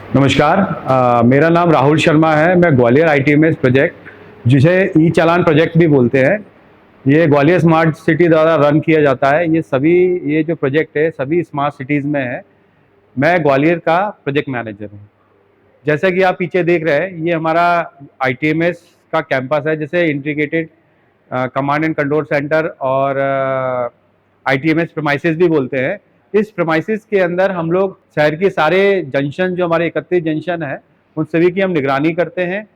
नमस्कार। मेरा नाम राहुल शर्मा है। मैं ग्वालियर आईटीएमएस प्रोजेक्ट, जिसे ई चालान प्रोजेक्ट भी बोलते हैं, ये ग्वालियर स्मार्ट सिटी द्वारा रन किया जाता है। ये जो प्रोजेक्ट है सभी स्मार्ट सिटीज़ में है। मैं ग्वालियर का प्रोजेक्ट मैनेजर हूँ। जैसा कि आप पीछे देख रहे हैं, ये हमारा आईटीएमएस का कैंपस है, जिसे integrated command and control centre और आईटीएमएस प्रेमाइसेस भी बोलते हैं। इस प्रेमाइसेस के अंदर हम लोग शहर के सारे जंक्शन, जो हमारे 31 जंक्शन है, उन सभी की हम निगरानी करते हैं।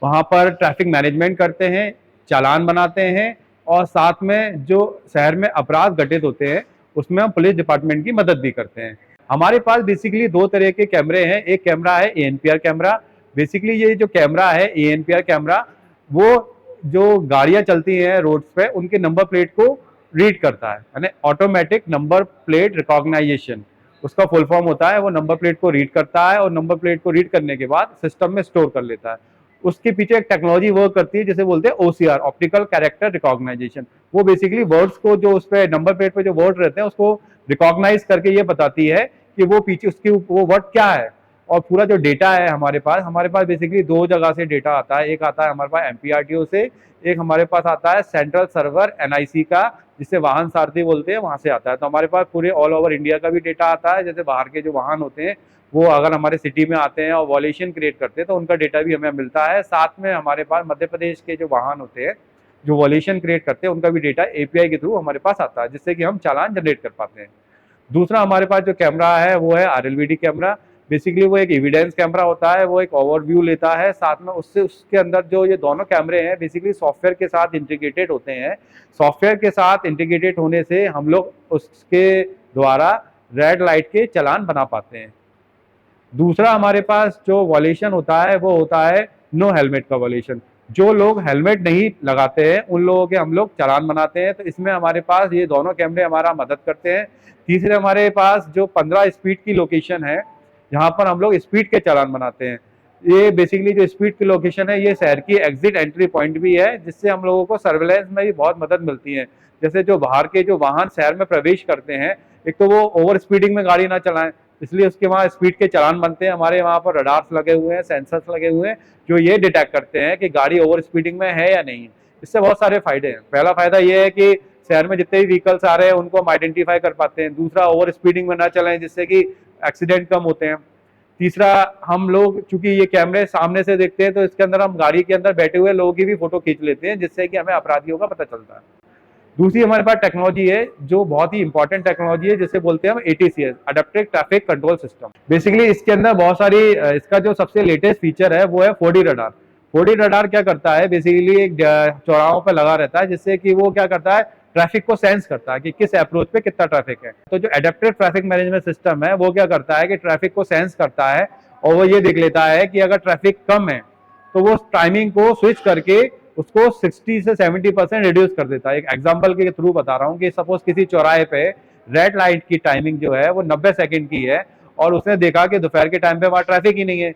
वहाँ पर ट्रैफिक मैनेजमेंट करते हैं, चालान बनाते हैं, और साथ में जो शहर में अपराध घटित होते हैं उसमें हम पुलिस डिपार्टमेंट की मदद भी करते हैं। हमारे पास बेसिकली दो तरह के कैमरे हैं। एक कैमरा है एएनपीआर कैमरा। बेसिकली ये जो कैमरा है एएनपीआर कैमरा, वो जो गाड़ियां चलती हैं रोड्स पे उनके नंबर प्लेट को रीड करता है, यानी ऑटोमेटिक नंबर प्लेट रिकॉग्नाइजेशन उसका फुल फॉर्म होता है। वो नंबर प्लेट को रीड करता है और नंबर प्लेट को रीड करने के बाद सिस्टम में स्टोर कर लेता है। उसके पीछे एक टेक्नोलॉजी वर्क करती है जिसे बोलते हैं ओसीआर, ऑप्टिकल कैरेक्टर रिकॉग्नाइजेशन। वो बेसिकली वर्ड्स को, जो उस पे नंबर प्लेट पे जो वर्ड रहते हैं, उसको रिकॉग्नाइज करके ये बताती है कि वो पीछे उसकी वो वर्ड क्या है। और पूरा जो डेटा है हमारे पास बेसिकली दो जगह से डेटा आता है। एक आता है हमारे पास एमपीआरटीओ से, एक हमारे पास आता है सेंट्रल सर्वर एनआईसी का, जिसे वाहन सारथी बोलते हैं, वहां से आता है। तो हमारे पास पूरे ऑल ओवर इंडिया का भी डेटा आता है। जैसे बाहर के जो वाहन होते हैं वो अगर हमारे सिटी में आते हैं और वॉल्यूशन क्रिएट करते हैं तो उनका डेटा भी हमें मिलता है। साथ में हमारे पास मध्य प्रदेश के जो वाहन होते हैं जो वॉल्यूशन क्रिएट करते हैं, उनका भी डेटा एपीआई के थ्रू हमारे पास आता है, जिससे कि हम चालान जनरेट कर पाते हैं। दूसरा हमारे पास जो कैमरा है वो है आरएलवीडी कैमरा। बेसिकली वो एक एविडेंस कैमरा होता है, वो एक ओवरव्यू लेता है। साथ में उससे उसके अंदर जो ये दोनों कैमरे हैं बेसिकली सॉफ्टवेयर के साथ इंटीग्रेटेड होते हैं। सॉफ्टवेयर के साथ इंटीग्रेटेड होने से हम लोग उसके द्वारा रेड लाइट के चालान बना पाते हैं। दूसरा हमारे पास जो वॉल्यूशन होता है वो होता है नो हेलमेट का वॉल्यूशन। जो लोग हेलमेट नहीं लगाते हैं उन लोगों के हम लोग चालान बनाते हैं। तो इसमें हमारे पास ये दोनों कैमरे हमारा मदद करते हैं। तीसरे हमारे पास जो 15 स्पीड की लोकेशन है, यहाँ पर हम लोग स्पीड के चालान बनाते हैं। ये बेसिकली जो स्पीड की लोकेशन है ये शहर की एग्जिट एंट्री पॉइंट भी है, जिससे हम लोगों को सर्वेलेंस में भी बहुत मदद मिलती है। जैसे जो बाहर के जो वाहन शहर में प्रवेश करते हैं, एक तो वो ओवर स्पीडिंग में गाड़ी ना चलाएं, इसलिए उसके वहाँ स्पीड के चालान बनते हैं। हमारे वहाँ पर रडार्स लगे हुए हैं, सेंसर्स लगे हुए हैं, जो ये डिटेक्ट करते हैं कि गाड़ी ओवर स्पीडिंग में है या नहीं। इससे बहुत सारे फायदे हैं। पहला फायदा ये है कि शहर में जितने भी व्हीकल्स आ रहे हैं उनको हम आइडेंटिफाई कर पाते हैं। दूसरा, ओवर स्पीडिंग में ना चलें, जिससे कि एक्सीडेंट कम होते हैं। तीसरा, हम लोग चूंकि ये कैमरे सामने से देखते हैं तो इसके अंदर हम गाड़ी के अंदर बैठे हुए लोगों की भी फोटो खींच लेते हैं, जिससे कि हमें अपराधियों का पता चलता है। दूसरी हमारे पास टेक्नोलॉजी है जो बहुत ही इंपॉर्टेंट टेक्नोलॉजी है, जिसे बोलते हैं हम ATCS, adaptive traffic control system. Basically इसके अंदर बहुत सारी इसका जो सबसे लेटेस्ट फीचर है वो है 4D रडार। 4D रडार क्या करता है, बेसिकली एक चौराहों पर लगा रहता है, जिससे कि वो क्या करता है, ट्रैफिक को सेंस करता है कि किस अप्रोच पे कितना ट्रैफिक है। तो जो एडेप्टिव ट्रैफिक मैनेजमेंट सिस्टम है वो क्या करता है कि ट्रैफिक को सेंस करता है और वो ये देख लेता है कि अगर ट्रैफिक कम है तो वो टाइमिंग को स्विच करके उसको 60 से 70% रिड्यूस कर देता है। एक एग्जांपल के थ्रू बता रहा हूँ कि सपोज किसी चौराहे पे रेड लाइट की टाइमिंग जो है वो 90 सेकंड की है और उसने देखा कि दोपहर के टाइम पे वहाँ ट्रैफिक ही नहीं है,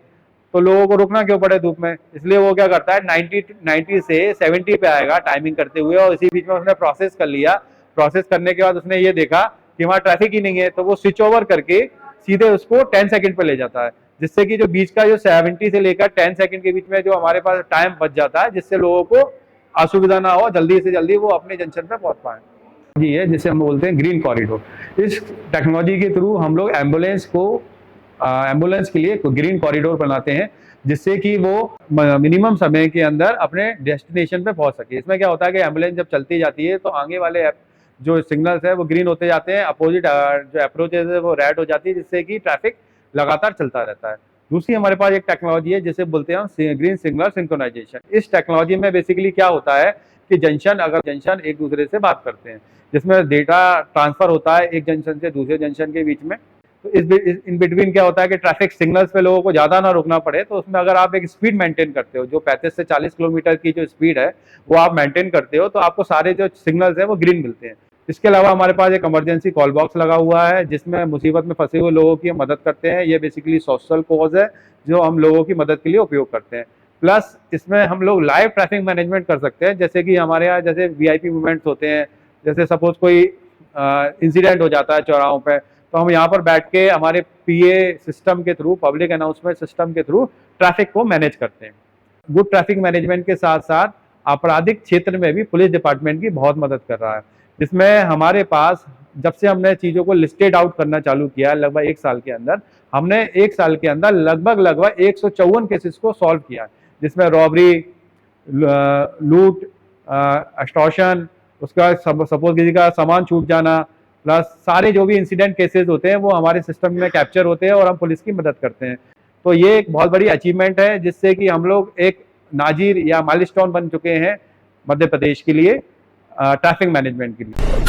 तो लोगों को रुकना क्यों पड़े धूप में। इसलिए वो क्या करता है, 90 से 70 पे आएगा टाइमिंग करते हुए, और इसी बीच में उसने प्रोसेस कर लिया। प्रोसेस करने के बाद उसने ये देखा कि वहाँ ट्रैफिक ही नहीं है, तो वो स्विच ओवर करके सीधे उसको 10 सेकंड पे ले जाता है, जिससे कि जो बीच का जो 70 से लेकर 10 सेकंड के बीच में जो हमारे पास टाइम बच जाता है, जिससे लोगों को असुविधा ना हो, जल्दी से जल्दी वो अपने जंक्शन पे पहुंच पाए। जी है जिसे हम बोलते हैं ग्रीन कॉरिडोर। इस टेक्नोलॉजी के थ्रू हम लोग एम्बुलेंस के लिए ग्रीन कॉरिडोर बनाते हैं, जिससे कि वो मिनिमम समय के अंदर अपने डेस्टिनेशन पे पहुंच सके। इसमें क्या होता है कि एम्बुलेंस जब चलती जाती है तो आगे वाले जो सिग्नल्स है वो ग्रीन होते जाते हैं, अपोजिट जो अप्रोचेज है वो रेड हो जाती है, जिससे कि ट्रैफिक लगातार चलता रहता है। दूसरी हमारे पास एक टेक्नोलॉजी है जिसे बोलते हैं हम ग्रीन सिग्नल सिंक्रोनाइजेशन। इस टेक्नोलॉजी में बेसिकली क्या होता है कि जंक्शन एक दूसरे से बात करते हैं, जिसमें डेटा ट्रांसफर होता है एक जंक्शन से दूसरे जंक्शन के बीच में। तो इन बिटवीन क्या होता है कि ट्रैफिक सिग्नल्स पे लोगों को ज़्यादा ना रुकना पड़े, तो उसमें अगर आप एक स्पीड मेंटेन करते हो, जो 35 से 40 किलोमीटर की जो स्पीड है वो आप मेंटेन करते हो, तो आपको सारे जो सिग्नल्स हैं वो ग्रीन मिलते हैं। इसके अलावा हमारे पास एक इमरजेंसी कॉल बॉक्स लगा हुआ है, जिसमें मुसीबत में फंसे हुए लोगों की मदद करते हैं। ये बेसिकली सोशल कॉज है जो हम लोगों की मदद के लिए उपयोग करते हैं। प्लस इसमें हम लोग लाइव ट्रैफिक मैनेजमेंट कर सकते हैं, जैसे कि हमारे यहाँ जैसे वीआईपी मूवमेंट्स होते हैं, जैसे सपोज कोई इंसिडेंट हो जाता है चौराहों पे, तो हम यहाँ पर बैठ के हमारे पीए सिस्टम के थ्रू, पब्लिक अनाउंसमेंट सिस्टम के थ्रू ट्रैफिक को मैनेज करते हैं। गुड ट्रैफिक मैनेजमेंट के साथ साथ आपराधिक क्षेत्र में भी पुलिस डिपार्टमेंट की बहुत मदद कर रहा है, जिसमें हमारे पास जब से हमने चीज़ों को लिस्टेड आउट करना चालू किया लगभग 1 साल के अंदर, हमने 1 साल के अंदर लगभग 154 केसेस को सॉल्व किया, जिसमें रॉबरी, लूट, एक्सटॉर्शन, उसका सपोज किसी का सामान छूट जाना, प्लस सारे जो भी इंसिडेंट केसेस होते हैं वो हमारे सिस्टम में कैप्चर होते हैं और हम पुलिस की मदद करते हैं। तो ये एक बहुत बड़ी अचीवमेंट है, जिससे कि हम लोग एक नाजीर या माइलस्टोन बन चुके हैं मध्य प्रदेश के लिए ट्रैफिक मैनेजमेंट के लिए।